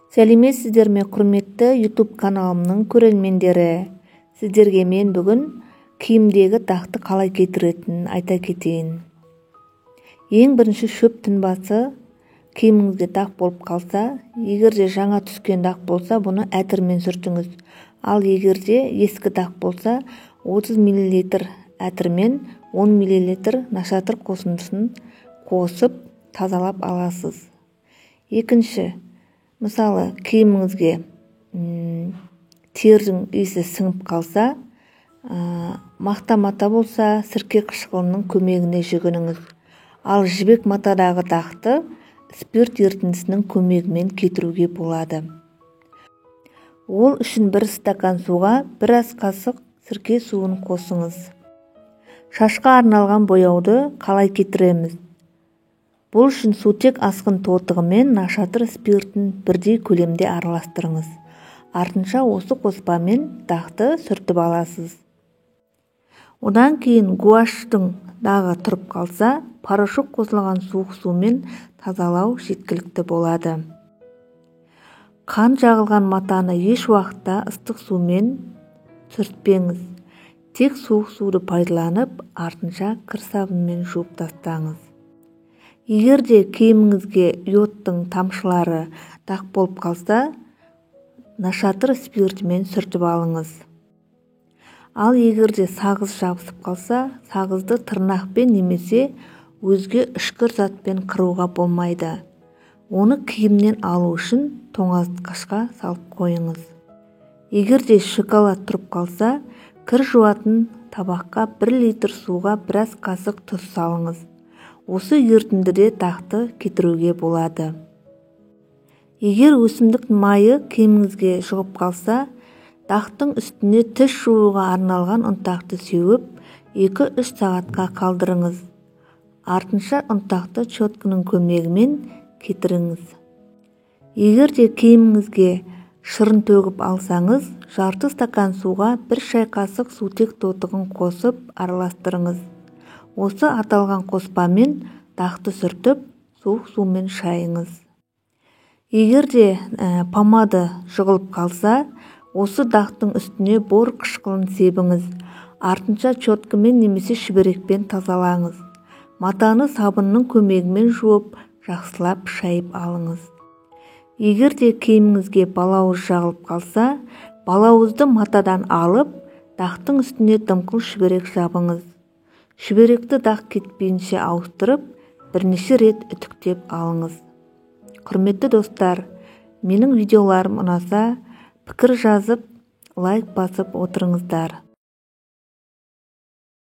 Сәлеметсіздер ме, құрметті YouTube каналымның көрермендері. Сіздерге мен бүгін киімдегі дақты қалай кетіретінін айта кетейін. Ең бірінші шөп тұнбасы киіміңізге дақ болып қалса, егерде жаңа түскен дақ болса, бұны әтірмен сүртіңіз. Ал егерде ескі дақ болса, 30 мл әтірмен 10 мл нашатыр қосындысын қосып тазалап аласыз. Екінші, мысалы, киіміңізге тердің иісі сіңіп қалса, мақта-мата болса, сірке қышқылының көмегіне жүгініңіз. Ал жібек матадағы дақты спирт ерітіндісінің көмегімен кетіруге болады. Ол үшін 1 стакан суға 1 ас қасық сірке суын қосыңыз. Шашқа арналған бояуды қалай кетіреміз? Бұл үшін сутек асқын тотығымен нашатыр спиртін бірдей көлемде араластырыңыз. Артынша осы қоспамен дақты сүртіп аласыз. Одан кейін гуаштың дағы тұрып қалса, порошок қосылған суық сумен тазалау жеткілікті болады. Қан жағылған матаны еш уақытта ыстық сумен сүртпеңіз. Тек суық суды пайдаланып, артынша кір сабынмен жуып тастаңыз. Егерде киіміңізге йодтың тамшылары дақ болып қалса, нашатыр спиртімен сүртіп алыңыз. Ал егерде сағыз жабысып қалса, сағызды тырнақпен немесе өзге үшкір затпен қыруға болмайды. Оны киімнен алу үшін тоңазытқышқа салып қойыңыз. Егерде шоколад тұрып қалса, кір жуатын табаққа 1 литр суға 1 ас қасық тұз салыңыз. Осы ерітіндіде дақты кетіруге болады. Егер өсімдік майы киіміңізге жұғып қалса, дақтың үстіне тіс жууға арналған ұнтақты сеуіп, 2-3 сағатқа қалдырыңыз. Артынша ұнтақты щетканың көмегімен кетіріңіз. Егерде киіміңізге шырын төгіп алсаңыз, жарты стакан суға 1 шай қасық сутек тотығын қосып араластырыңыз. Осы аталған қоспамен дақты сүртіп, суық сумен шайыңыз. Егерде помада жығылып қалса, осы дақтың үстіне бор қышқылын себіңіз. Артынша щеткамен немесе шүберекпен тазалаңыз. Матаны сабынның көмегімен жуып, жақсылап шайып алыңыз. Егерде киіміңізге балауыз жағылып қалса, балауызды матадан алып, дақтың үстіне дымқыл шүберек жабыңыз. Шүберекті дақ кетпейінше ауыстырып, бірнеше рет үтіктеп алыңыз. Құрметті достар, менің видеоларым ұнаса, пікір жазып, лайк басып отырыңыздар.